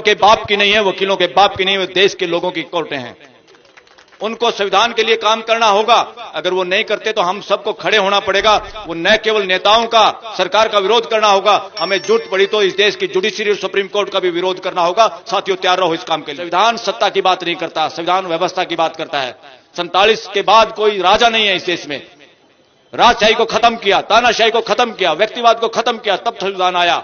के बाप की नहीं है, वकीलों के बाप की नहीं है, देश के लोगों की कोर्टें हैं। उनको संविधान के लिए काम करना होगा। अगर वो नहीं करते तो हम सबको खड़े होना पड़ेगा। वो न केवल नेताओं का, सरकार का विरोध करना होगा, हमें जरूरत पड़ी तो इस देश की जुडिशरी और सुप्रीम कोर्ट का भी विरोध करना होगा। साथियों, तैयार रहो इस काम के लिए। संविधान सत्ता की बात नहीं करता, संविधान व्यवस्था की बात करता है। 47 के बाद कोई राजा नहीं है इस देश में। राजशाही को खत्म किया, तानाशाही को खत्म किया, व्यक्तिवाद को खत्म किया, तब संविधान आया।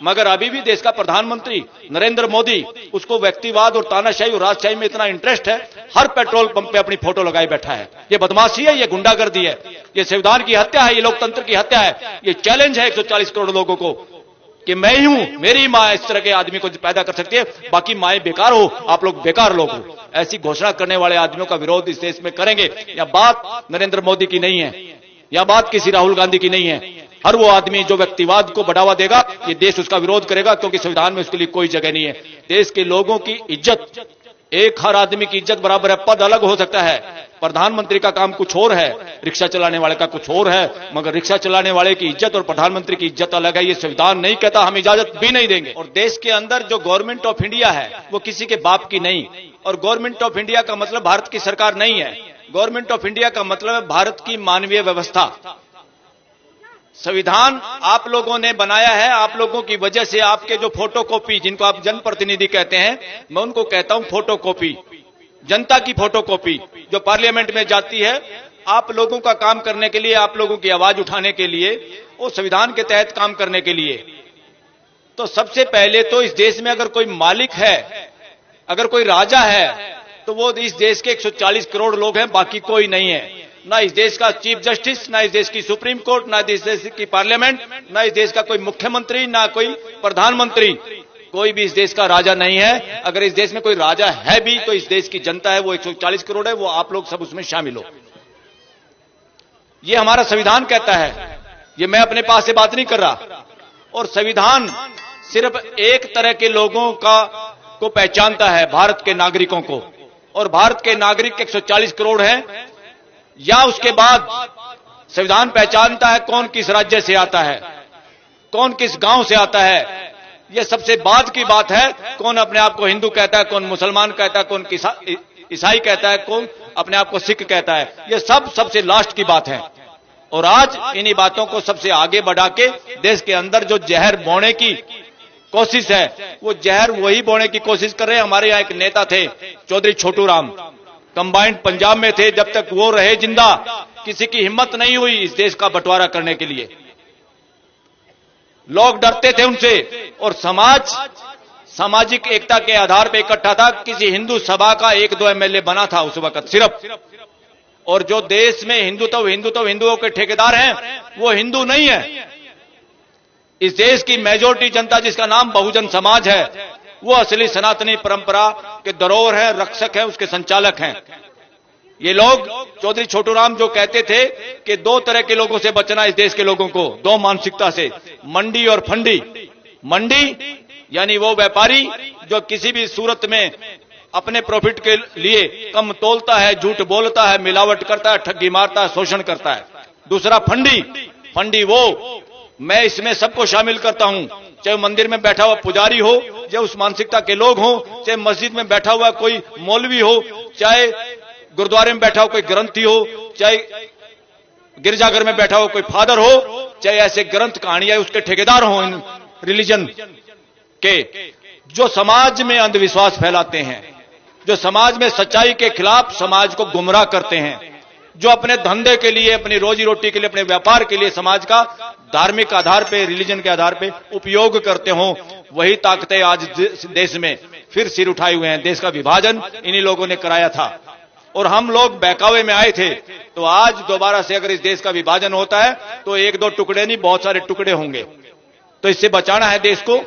मगर अभी भी देश का प्रधानमंत्री नरेंद्र मोदी, उसको व्यक्तिवाद और तानाशाही और राजशाही में इतना इंटरेस्ट है, हर पेट्रोल पंप पे अपनी फोटो लगाए बैठा है। ये बदमाशी है, ये गुंडागर्दी है, ये संविधान की हत्या है, ये लोकतंत्र की हत्या है। ये चैलेंज है 140 करोड़ लोगों को कि मैं ही हूं, मेरी मां इस तरह के आदमी को पैदा कर सकती है, बाकी माएं बेकार हो, आप लोग बेकार लोग हो। ऐसी घोषणा करने वाले आदमियों का विरोध इस देश में करेंगे। यह बात नरेंद्र मोदी की नहीं है, यह बात किसी राहुल गांधी की नहीं है। हर वो आदमी जो व्यक्तिवाद को बढ़ावा देगा, ये देश उसका विरोध करेगा, क्योंकि संविधान में उसके लिए कोई जगह नहीं है। देश के लोगों की इज्जत, एक हर आदमी की इज्जत बराबर है। पद अलग हो सकता है, प्रधानमंत्री का काम कुछ और है, रिक्शा चलाने वाले का कुछ और है, मगर रिक्शा चलाने वाले की इज्जत और प्रधानमंत्री की इज्जत अलग है। ये संविधान नहीं कहता, हम इजाजत भी नहीं देंगे। और देश के अंदर जो गवर्नमेंट ऑफ इंडिया है वो किसी के बाप की नहीं, और गवर्नमेंट ऑफ इंडिया का मतलब भारत की सरकार नहीं है। गवर्नमेंट ऑफ इंडिया का मतलब है भारत की मानवीय व्यवस्था। संविधान आप लोगों ने बनाया है, आप लोगों की वजह से आपके जो फोटोकॉपी, जिनको आप जनप्रतिनिधि कहते हैं, मैं उनको कहता हूं फोटोकॉपी, जनता की फोटोकॉपी जो पार्लियामेंट में जाती है, आप लोगों का काम करने के लिए, आप लोगों की आवाज उठाने के लिए, वो संविधान के तहत काम करने के लिए। तो सबसे पहले तो इस देश में अगर कोई मालिक है, अगर कोई राजा है, तो वो इस देश के 140 करोड़ लोग हैं, बाकी कोई नहीं है। ना इस देश का चीफ जस्टिस, ना इस देश की सुप्रीम कोर्ट, ना इस देश की पार्लियामेंट, ना इस देश का कोई मुख्यमंत्री, ना कोई प्रधानमंत्री, कोई भी इस देश का राजा नहीं है। अगर इस देश में कोई राजा है भी तो इस देश की जनता है, वो 140 करोड़ है, वो आप लोग सब उसमें शामिल हो। ये हमारा संविधान कहता है, ये मैं अपने पास से बात नहीं कर रहा। और संविधान सिर्फ एक तरह के लोगों को पहचानता है, भारत के नागरिकों को। और भारत के नागरिक 140 करोड़ हैं। या उसके बाद संविधान पहचानता है कौन किस राज्य से आता है, कौन किस गांव से आता है। यह सबसे बाद की बात है। कौन अपने आप को हिंदू कहता है, कौन मुसलमान कहता है, कौन ईसाई कहता है, कौन अपने आप को सिख कहता है। यह सब सबसे लास्ट की बात है। और आज इन्हीं बातों को सबसे आगे बढ़ा के देश के अंदर जो जहर बोने की कोशिश है, वो जहर वही बोने की कोशिश कर रहे हैं। हमारे यहां एक नेता थे चौधरी छोटू राम, कंबाइंड पंजाब में थे। जब तक वो रहे जिंदा, किसी की हिम्मत नहीं हुई इस देश का बंटवारा करने के लिए। लोग डरते थे उनसे। और समाज सामाजिक एकता के आधार पर इकट्ठा था। किसी हिंदू सभा का 1-2 एमएलए बना था उस वक्त सिर्फ। और जो देश में हिंदुओं के ठेकेदार हैं, वो हिंदू नहीं है। इस देश की मेजॉरिटी जनता, जिसका नाम बहुजन समाज है, वो असली सनातनी परंपरा के धरोहर है, रक्षक है, उसके संचालक हैं। ये लोग, चौधरी छोटू राम जो कहते थे कि 2 तरह के लोगों से बचना इस देश के लोगों को, 2 मानसिकता से, मंडी और फंडी। मंडी यानी वो व्यापारी जो किसी भी सूरत में अपने प्रॉफिट के लिए कम तोलता है, झूठ बोलता है, मिलावट करता है, ठगी मारता है, शोषण करता है। दूसरा फंडी। फंडी वो, मैं इसमें सबको शामिल करता हूं, चाहे मंदिर में बैठा हुआ पुजारी हो, चाहे उस मानसिकता के लोग हों, चाहे मस्जिद में बैठा हुआ कोई मौलवी हो, चाहे गुरुद्वारे में बैठा हुआ कोई ग्रंथी हो, चाहे गिरजाघर में बैठा हुआ कोई फादर हो, चाहे ऐसे ग्रंथ कहानियां उसके ठेकेदार हो इन रिलीजन के, जो समाज में अंधविश्वास फैलाते हैं, जो समाज में सच्चाई के खिलाफ समाज को गुमराह करते हैं, जो अपने धंधे के लिए, अपनी रोजी रोटी के लिए, अपने व्यापार के लिए समाज का धार्मिक आधार पे, रिलीजन के आधार पे उपयोग करते हो, वही ताकतें आज देश में फिर सिर उठाए हुए हैं। देश का विभाजन इन्हीं लोगों ने कराया था और हम लोग बहकावे में आए थे। तो आज दोबारा से अगर इस देश का विभाजन होता है तो 1-2 टुकड़े नहीं, बहुत सारे टुकड़े होंगे। तो इससे बचाना है देश को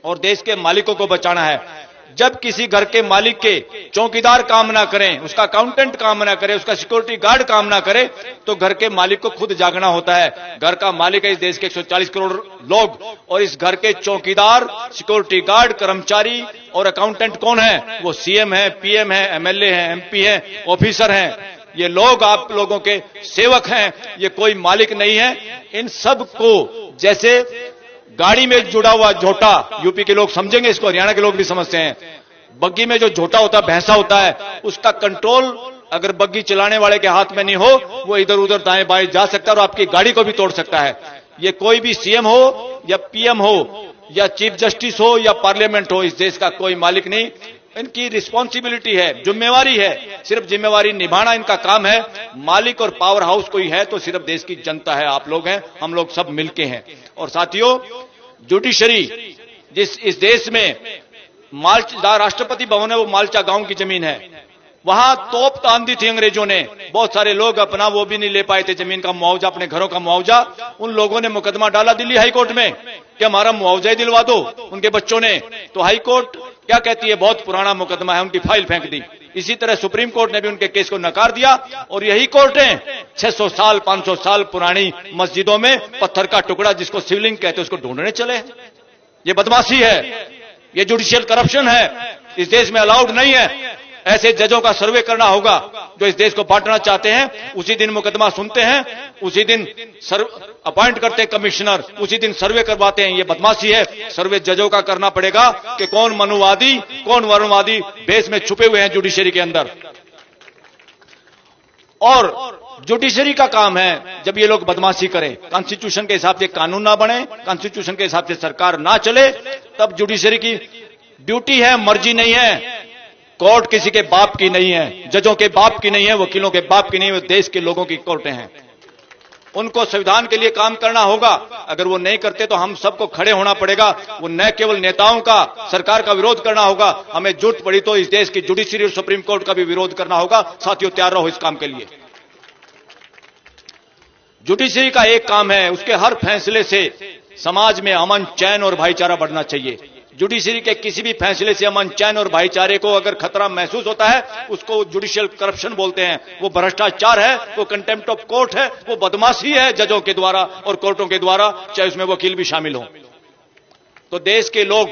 और देश के मालिकों को बचाना है। जब किसी घर के मालिक के चौकीदार काम ना करें, उसका अकाउंटेंट काम ना करे, उसका सिक्योरिटी गार्ड काम ना करे, तो घर के मालिक को खुद जागना होता है। घर का मालिक है इस देश के 140 करोड़ लोग, और इस घर के चौकीदार, सिक्योरिटी गार्ड, कर्मचारी और अकाउंटेंट कौन है? वो सीएम है, पीएम है, एमएलए है, एमपी है, ऑफिसर हैं। ये लोग आप लोगों के सेवक हैं, ये कोई मालिक नहीं है। इन सब को जैसे गाड़ी में जुड़ा हुआ झोटा, यूपी के लोग समझेंगे इसको, हरियाणा के लोग भी समझते हैं, बग्गी में जो झोटा होता है, भैंसा होता है, उसका कंट्रोल अगर बग्गी चलाने वाले के हाथ में नहीं हो, वो इधर उधर दाएं बाएं जा सकता है और आपकी गाड़ी को भी तोड़ सकता है। ये कोई भी सीएम हो या पीएम हो या चीफ जस्टिस हो या पार्लियामेंट हो, इस देश का कोई मालिक नहीं। इनकी रिस्पॉन्सिबिलिटी है, जिम्मेवारी है, सिर्फ जिम्मेवारी निभाना इनका काम है। मालिक और पावर हाउस कोई है तो सिर्फ देश की जनता है, आप लोग हैं, हम लोग सब मिलके हैं। और साथियों, जुडिशरी जिस इस देश में राष्ट्रपति भवन है, वो मालचा गांव की जमीन है, वहां तोप तान दी थी अंग्रेजों ने। बहुत सारे लोग अपना वो भी नहीं ले पाए थे, जमीन का मुआवजा, अपने घरों का मुआवजा। उन लोगों ने मुकदमा डाला दिल्ली हाईकोर्ट में कि हमारा मुआवजा ही दिलवा दो, उनके बच्चों ने। तो हाईकोर्ट क्या कहती है, बहुत पुराना मुकदमा है, उनकी फाइल फेंक दी। इसी तरह सुप्रीम कोर्ट ने भी उनके केस को नकार दिया। और यही कोर्टें 600 साल 500 साल पुरानी मस्जिदों में पत्थर का टुकड़ा जिसको शिवलिंग कहते हैं उसको ढूंढने चले। ये बदमाशी है, ये जुडिशियल करप्शन है, इस देश में अलाउड नहीं है। ऐसे जजों का सर्वे करना होगा जो इस देश को बांटना चाहते हैं। उसी दिन मुकदमा सुनते हैं, उसी दिन अपॉइंट करते हैं कमिश्नर, उसी दिन सर्वे करवाते हैं। ये बदमाशी है। सर्वे जजों का करना पड़ेगा कि कौन मनुवादी कौन वरुणवादी बेस में छुपे हुए हैं जुडिशरी के अंदर। और जुडिशरी का काम है, जब ये लोग बदमाशी करें, कॉन्स्टिट्यूशन के हिसाब से कानून ना बने, कॉन्स्टिट्यूशन के हिसाब से सरकार ना चले, तब जुडिशरी की ड्यूटी है, मर्जी नहीं है। कोर्ट किसी के बाप की नहीं है, जजों के बाप की नहीं है, वकीलों के बाप की नहीं है, वो देश के लोगों की कोर्टें हैं। उनको संविधान के लिए काम करना होगा। अगर वो नहीं करते तो हम सबको खड़े होना पड़ेगा। वो न केवल नेताओं का, सरकार का विरोध करना होगा, हमें जरूरत पड़ी तो इस देश की जुडिशरी और सुप्रीम कोर्ट का भी विरोध करना होगा। साथियों, तैयार रहो इस काम के लिए। जुडिशरी का एक काम है, उसके हर फैसले से समाज में अमन, चैन और भाईचारा बढ़ना चाहिए। जुडिशरी के किसी भी फैसले से अमन, चैन और भाईचारे को अगर खतरा महसूस होता है, उसको जुडिशियल करप्शन बोलते हैं। वो भ्रष्टाचार है, वो कंटेम्प्ट ऑफ कोर्ट है, वो बदमाशी है जजों के द्वारा और कोर्टों के द्वारा, चाहे उसमें वकील भी शामिल हो। तो देश के लोग,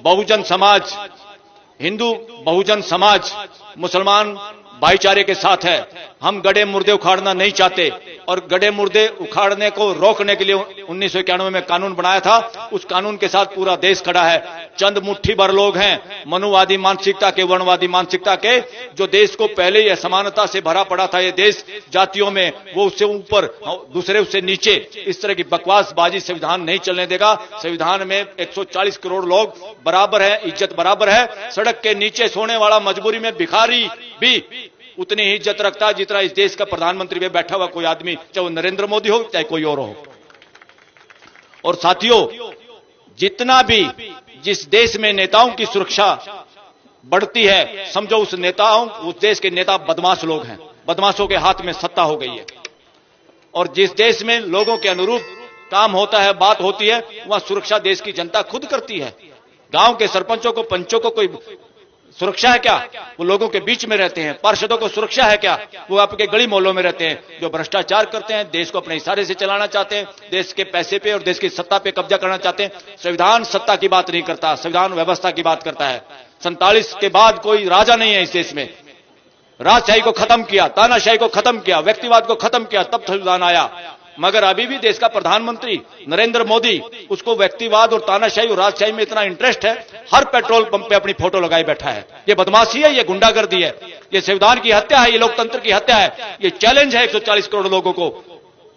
बहुजन समाज, हिंदू बहुजन समाज, मुसलमान भाईचारे के साथ है। हम गड़े मुर्दे उखाड़ना नहीं चाहते और गड़े मुर्दे उखाड़ने को रोकने के लिए 1991 में कानून बनाया था। उस कानून के साथ पूरा देश खड़ा है। चंद मुट्ठी भर लोग हैं मनुवादी मानसिकता के, वर्णवादी मानसिकता के, जो देश को पहले ही असमानता से भरा पड़ा था। ये देश जातियों में, वो उससे ऊपर, दूसरे उससे नीचे, इस तरह की बकवासबाजी संविधान नहीं चलने देगा। संविधान में 140 करोड़ लोग बराबर है, इज्जत बराबर है। सड़क के नीचे सोने वाला, मजबूरी में भिखारी भी उतनी ही इज्जत रखता है जितना इस देश का प्रधानमंत्री में बैठा हुआ कोई आदमी, चाहे वो नरेंद्र मोदी हो चाहे कोई और हो। और साथियों, जितना भी जिस देश में नेताओं की सुरक्षा बढ़ती है, समझो उस देश के नेता बदमाश लोग हैं, बदमाशों के हाथ में सत्ता हो गई है। और जिस देश में लोगों के अनुरूप काम होता है, बात होती है, वहां सुरक्षा देश की जनता खुद करती है। गांव के सरपंचों को, पंचों को कोई सुरक्षा है क्या? वो लोगों के बीच में रहते हैं। पार्षदों को सुरक्षा है क्या? वो आपके गली मोहल्लों में रहते हैं। जो भ्रष्टाचार करते हैं, देश को अपने इशारे से चलाना चाहते हैं, देश के पैसे पे और देश की सत्ता पे कब्जा करना चाहते हैं। संविधान सत्ता की बात नहीं करता, संविधान व्यवस्था की बात करता है। 47 के बाद कोई राजा नहीं है इस देश में। राजशाही को खत्म किया, तानाशाही को खत्म किया, व्यक्तिवाद को खत्म किया, तब संविधान आया। मगर अभी भी देश का प्रधानमंत्री नरेंद्र मोदी, उसको व्यक्तिवाद और तानाशाही और राजशाही में इतना इंटरेस्ट है, हर पेट्रोल पंप पे अपनी फोटो लगाए बैठा है। ये बदमाशी है, ये गुंडागर्दी है, ये संविधान की हत्या है, ये लोकतंत्र की हत्या है। ये चैलेंज है 140 करोड़ लोगों को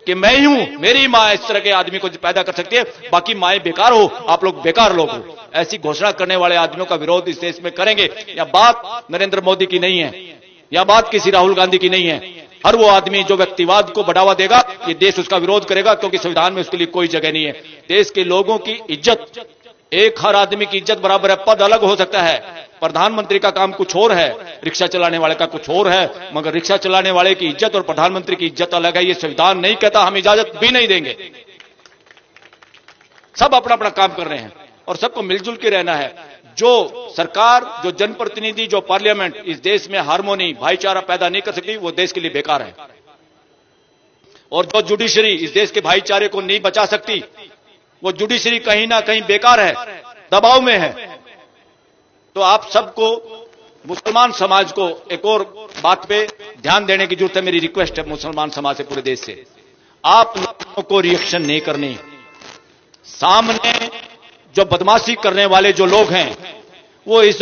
कि मैं ही हूं, मेरी मां इस तरह के आदमी को पैदा कर सकती है, बाकी माएं बेकार हो, आप लोग बेकार लोग हो। ऐसी घोषणा करने वाले आदमियों का विरोध इस देश में करेंगे। यह बात नरेंद्र मोदी की नहीं है, यह बात किसी राहुल गांधी की नहीं है। हर वो आदमी जो व्यक्तिवाद को बढ़ावा देगा, ये देश उसका विरोध करेगा, क्योंकि संविधान में उसके लिए कोई जगह नहीं है। देश के लोगों की इज्जत, एक हर आदमी की इज्जत बराबर है। पद अलग हो सकता है, प्रधानमंत्री का काम कुछ और है, रिक्शा चलाने वाले का कुछ और है, मगर रिक्शा चलाने वाले की इज्जत और प्रधानमंत्री की इज्जत अलग है। ये संविधान नहीं कहता, हम इजाजत भी नहीं देंगे। सब अपना अपना काम कर रहे हैं और सबको मिलजुल के रहना है। जो सरकार, जो जनप्रतिनिधि, जो पार्लियामेंट इस देश में हार्मोनी, भाईचारा पैदा नहीं कर सकती, वो देश के लिए बेकार है। और जो जुडिशरी इस देश के भाईचारे को नहीं बचा सकती, वो जुडिशरी कहीं ना कहीं बेकार है, दबाव में है। तो आप सबको, मुसलमान समाज को एक और बात पे ध्यान देने की जरूरत है। मेरी रिक्वेस्ट है मुसलमान समाज से, पूरे देश से, आप लोगों को रिएक्शन नहीं करनी। सामने जो बदमाशी करने वाले जो लोग हैं वो इस